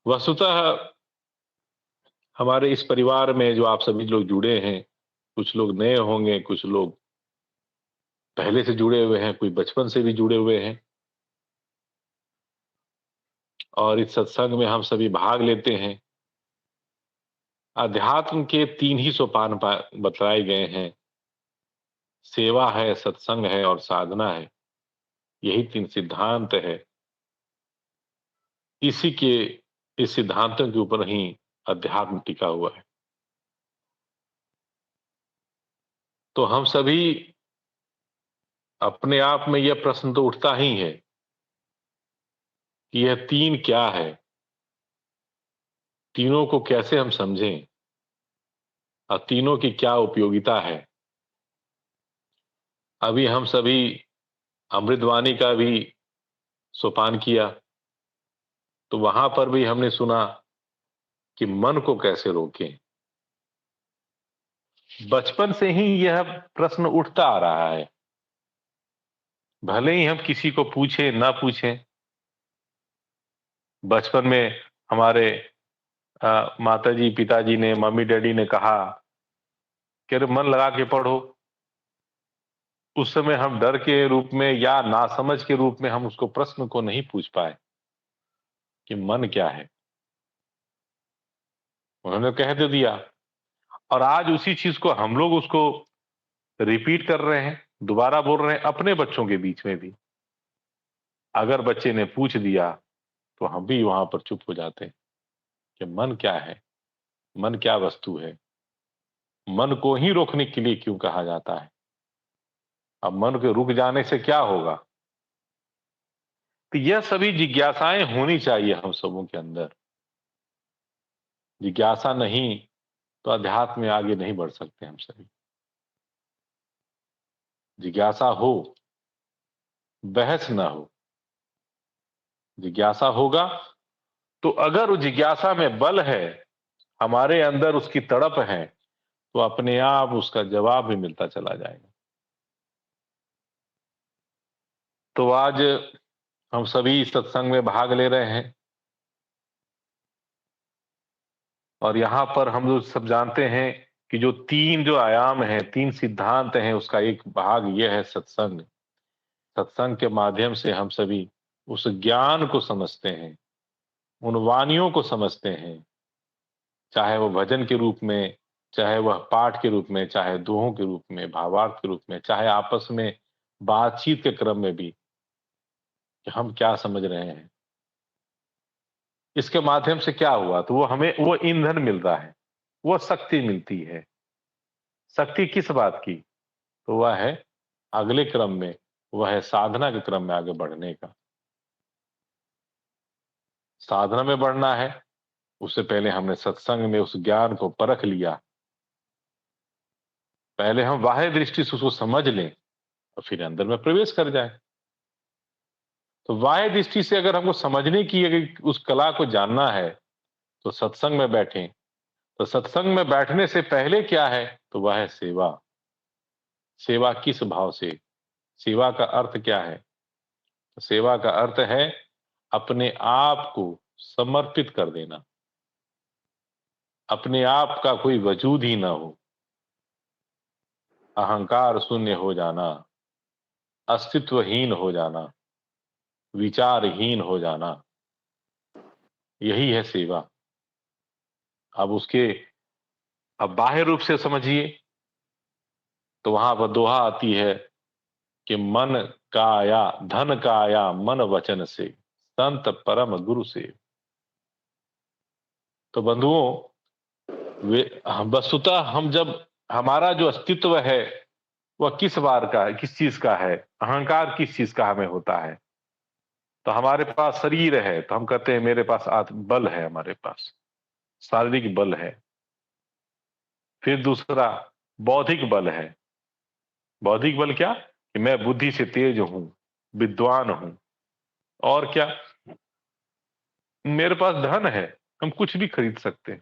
वस्तुतः हमारे इस परिवार में जो आप सभी लोग जुड़े हैं, कुछ लोग नए होंगे, कुछ लोग पहले से जुड़े हुए हैं, कोई बचपन से भी जुड़े हुए हैं और इस सत्संग में हम सभी भाग लेते हैं। अध्यात्म के 3 ही सोपान बतलाए गए हैं। सेवा है, सत्संग है और साधना है। यही 3 सिद्धांत है। इसी के इस सिद्धांतों के ऊपर ही अध्यात्म टिका हुआ है। तो हम सभी अपने आप में यह प्रश्न तो उठता ही है कि यह 3 क्या है? तीनों को कैसे हम समझें और तीनों की क्या उपयोगिता है? अभी हम सभी अमृतवाणी का भी सोपान किया, तो वहां पर भी हमने सुना कि मन को कैसे रोकें। बचपन से ही यह प्रश्न उठता आ रहा है। भले ही हम किसी को पूछे ना पूछें, बचपन में हमारे माताजी पिताजी ने, मम्मी डैडी ने कहा कि अरे मन लगा के पढ़ो। उस समय हम डर के रूप में या नासमझ के रूप में हम उसको प्रश्न को नहीं पूछ पाए कि मन क्या है। उन्होंने कह दे दिया और आज उसी चीज को हम लोग उसको रिपीट कर रहे हैं, दोबारा बोल रहे हैं अपने बच्चों के बीच में भी। अगर बच्चे ने पूछ दिया तो हम भी वहां पर चुप हो जाते हैं कि मन क्या है, मन क्या वस्तु है, मन को ही रोकने के लिए क्यों कहा जाता है, अब मन के रुक जाने से क्या होगा। तो यह सभी जिज्ञासाएं होनी चाहिए हम सबों के अंदर। जिज्ञासा नहीं तो अध्यात्म में आगे नहीं बढ़ सकते हम सभी। जिज्ञासा हो, बहस ना हो। जिज्ञासा होगा तो अगर उस जिज्ञासा में बल है, हमारे अंदर उसकी तड़प है, तो अपने आप उसका जवाब भी मिलता चला जाएगा। तो आज हम सभी सत्संग में भाग ले रहे हैं और यहां पर हम लोग सब जानते हैं कि जो 3 जो आयाम हैं, 3 सिद्धांत हैं, उसका एक भाग यह है सत्संग। सत्संग के माध्यम से हम सभी उस ज्ञान को समझते हैं, उन वानियों को समझते हैं, चाहे वो भजन के रूप में, चाहे वह पाठ के रूप में, चाहे दोहों के रूप में, भावार्थ के रूप में, चाहे आपस में बातचीत के क्रम में भी, कि हम क्या समझ रहे हैं। इसके माध्यम से क्या हुआ तो वो हमें वो ईंधन मिल रहा है, वो शक्ति मिलती है। शक्ति किस बात की? तो वह है अगले क्रम में, वह है साधना के क्रम में आगे बढ़ने का। साधना में बढ़ना है, उससे पहले हमने सत्संग में उस ज्ञान को परख लिया। पहले हम बाह्य दृष्टि से उसको समझ लें और फिर अंदर में प्रवेश कर जाए। तो बाह्य दृष्टि से अगर हमको समझने की अगर उस कला को जानना है तो सत्संग में बैठें। तो सत्संग में बैठने से पहले क्या है तो वह है सेवा। सेवा किस भाव से? सेवा का अर्थ क्या है? तो सेवा का अर्थ है अपने आप को समर्पित कर देना। अपने आप का कोई वजूद ही ना हो, अहंकार शून्य हो जाना, अस्तित्वहीन हो जाना, विचारहीन हो जाना, यही है सेवा। अब उसके अब बाह्य रूप से समझिए तो वहां पर दोहा आती है कि मन काया धन काया मन वचन से संत परम गुरु से। तो बंधुओं, वस्तुतः हम जब हमारा जो अस्तित्व है वह किस बार का है, किस चीज का है, अहंकार किस चीज का हमें होता है। तो हमारे पास शरीर है तो हम कहते हैं मेरे पास बल है, हमारे पास शारीरिक बल है। फिर दूसरा बौद्धिक बल है। बौद्धिक बल क्या? कि मैं बुद्धि से तेज हूं, विद्वान हूं। और क्या? मेरे पास धन है, हम कुछ भी खरीद सकते हैं।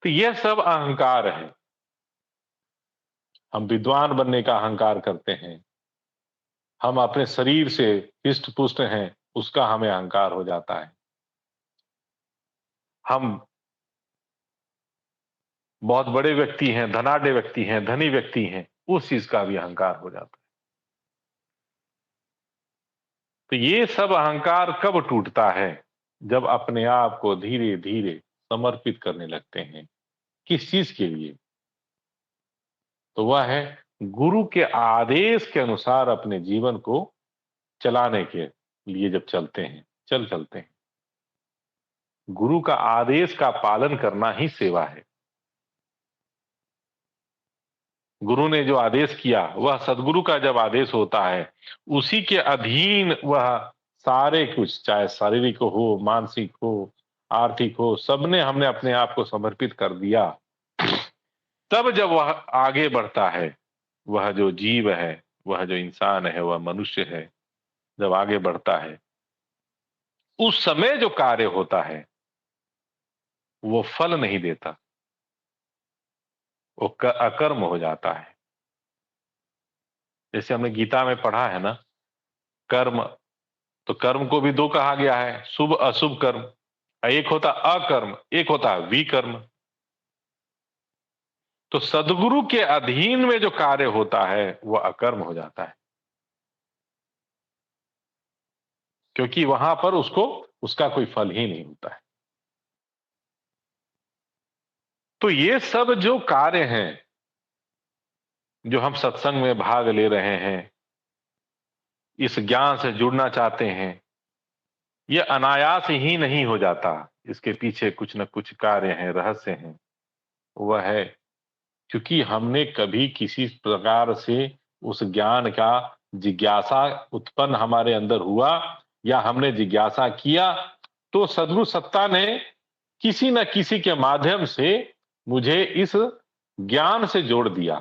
तो यह सब अहंकार है। हम विद्वान बनने का अहंकार करते हैं, हम अपने शरीर से हिष्ट पुष्ट हैं, उसका हमें अहंकार हो जाता है। हम बहुत बड़े व्यक्ति हैं, धनाढ्य व्यक्ति हैं, धनी व्यक्ति हैं, उस चीज का भी अहंकार हो जाता है। तो ये सब अहंकार कब टूटता है? जब अपने आप को धीरे धीरे समर्पित करने लगते हैं। किस चीज के लिए? तो वह है गुरु के आदेश के अनुसार अपने जीवन को चलाने के लिए जब चलते हैं। गुरु का आदेश का पालन करना ही सेवा है। गुरु ने जो आदेश किया वह सदगुरु का जब आदेश होता है, उसी के अधीन वह सारे कुछ, चाहे शारीरिक हो, मानसिक हो, आर्थिक हो, सबने हमने अपने आप को समर्पित कर दिया। तब जब वह आगे बढ़ता है, वह जो जीव है, वह जो इंसान है, वह मनुष्य है, जब आगे बढ़ता है, उस समय जो कार्य होता है वो फल नहीं देता, वो अकर्म हो जाता है। जैसे हमने गीता में पढ़ा है ना, कर्म, तो कर्म को भी दो कहा गया है, शुभ अशुभ कर्म। एक होता अकर्म, एक होता विकर्म। तो सदगुरु के अधीन में जो कार्य होता है वह अकर्म हो जाता है, क्योंकि वहां पर उसको उसका कोई फल ही नहीं होता है। तो ये सब जो कार्य हैं, जो हम सत्संग में भाग ले रहे हैं, इस ज्ञान से जुड़ना चाहते हैं, ये अनायास ही नहीं हो जाता। इसके पीछे कुछ न कुछ कार्य हैं, रहस्य हैं। वह है क्योंकि हमने कभी किसी प्रकार से उस ज्ञान का जिज्ञासा उत्पन्न हमारे अंदर हुआ, या हमने जिज्ञासा किया, तो सद्गुरु सत्ता ने किसी न किसी के माध्यम से मुझे इस ज्ञान से जोड़ दिया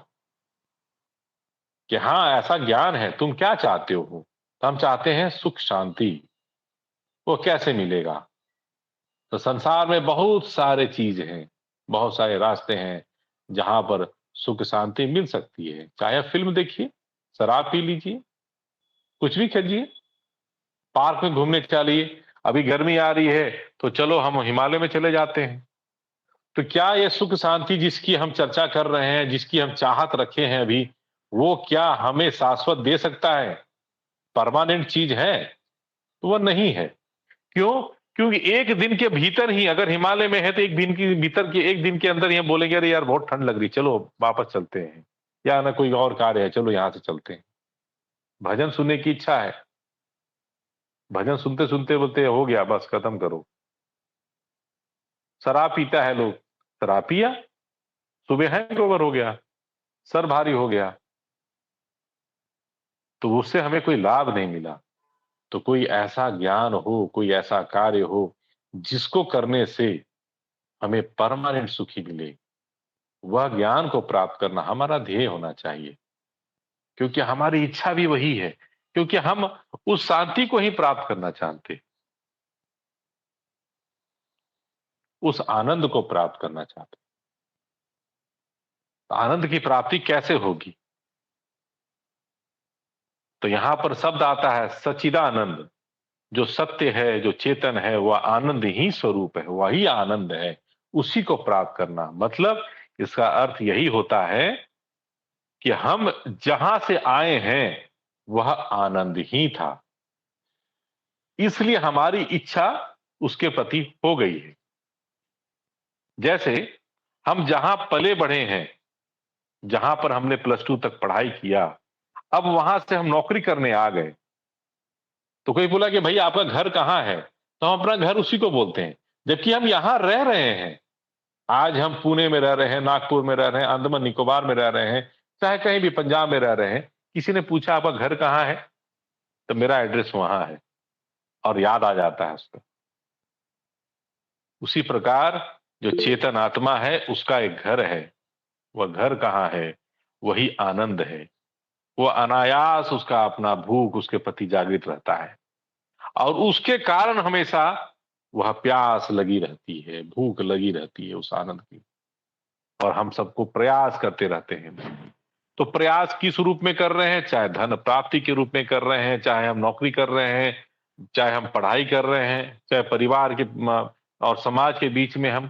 कि हाँ, ऐसा ज्ञान है, तुम क्या चाहते हो? तो हम चाहते हैं सुख शांति। वो कैसे मिलेगा? तो संसार में बहुत सारे चीज हैं, बहुत सारे रास्ते हैं जहां पर सुख शांति मिल सकती है। चाहे फिल्म देखिए, शराब पी लीजिए, कुछ भी कीजिए, पार्क में घूमने चलिए। अभी गर्मी आ रही है तो चलो हम हिमालय में चले जाते हैं। तो क्या ये सुख शांति जिसकी हम चर्चा कर रहे हैं, जिसकी हम चाहत रखे हैं अभी, वो क्या हमें शाश्वत दे सकता है? परमानेंट चीज है? तो वह नहीं है। क्यों? क्योंकि एक दिन के भीतर ही, अगर हिमालय में है तो एक दिन के भीतर के, एक दिन के अंदर ही बोलेंगे अरे यार बहुत ठंड लग रही, चलो वापस चलते हैं, या ना कोई और कार्य है, चलो यहां से चलते हैं। भजन सुनने की इच्छा है, भजन सुनते सुनते बोलते हो गया, बस खत्म करो। शराब पीता है लोग, शराब पिया, सुबह हैंगओवर हो गया, सर भारी हो गया, तो उससे हमें कोई लाभ नहीं मिला। तो कोई ऐसा ज्ञान हो, कोई ऐसा कार्य हो जिसको करने से हमें परमानेंट सुखी मिले, वह ज्ञान को प्राप्त करना हमारा ध्येय होना चाहिए। क्योंकि हमारी इच्छा भी वही है, क्योंकि हम उस शांति को ही प्राप्त करना चाहते, उस आनंद को प्राप्त करना चाहते। तो आनंद की प्राप्ति कैसे होगी? तो यहां पर शब्द आता है सच्चिदानंद। जो सत्य है, जो चेतन है, वह आनंद ही स्वरूप है, वही आनंद है। उसी को प्राप्त करना मतलब, इसका अर्थ यही होता है कि हम जहां से आए हैं वह आनंद ही था, इसलिए हमारी इच्छा उसके प्रति हो गई है। जैसे हम जहां पले बढ़े हैं, जहां पर हमने +2 तक पढ़ाई किया, अब वहां से हम नौकरी करने आ गए। तो कोई बोला कि भाई आपका घर कहां है, तो हम अपना घर उसी को बोलते हैं, जबकि हम यहां रह रहे हैं। आज हम पुणे में रह रहे हैं, नागपुर में रह रहे हैं, अंडमान निकोबार में रह रहे हैं, चाहे कहीं भी पंजाब में रह रहे हैं। किसी ने पूछा आपका घर कहां है, तो मेरा एड्रेस वहां है, और याद आ जाता है उसको। उसी प्रकार जो चेतन आत्मा है उसका एक घर है। वह घर कहाँ है? वही आनंद है। वो अनायास उसका अपना भूख उसके प्रति जागृत रहता है, और उसके कारण हमेशा वह प्यास लगी रहती है, भूख लगी रहती है उस आनंद की। और हम सबको प्रयास करते रहते हैं। तो प्रयास किस रूप में कर रहे हैं? चाहे धन प्राप्ति के रूप में कर रहे हैं, चाहे हम नौकरी कर रहे हैं, चाहे हम पढ़ाई कर रहे हैं, चाहे परिवार के और समाज के बीच में हम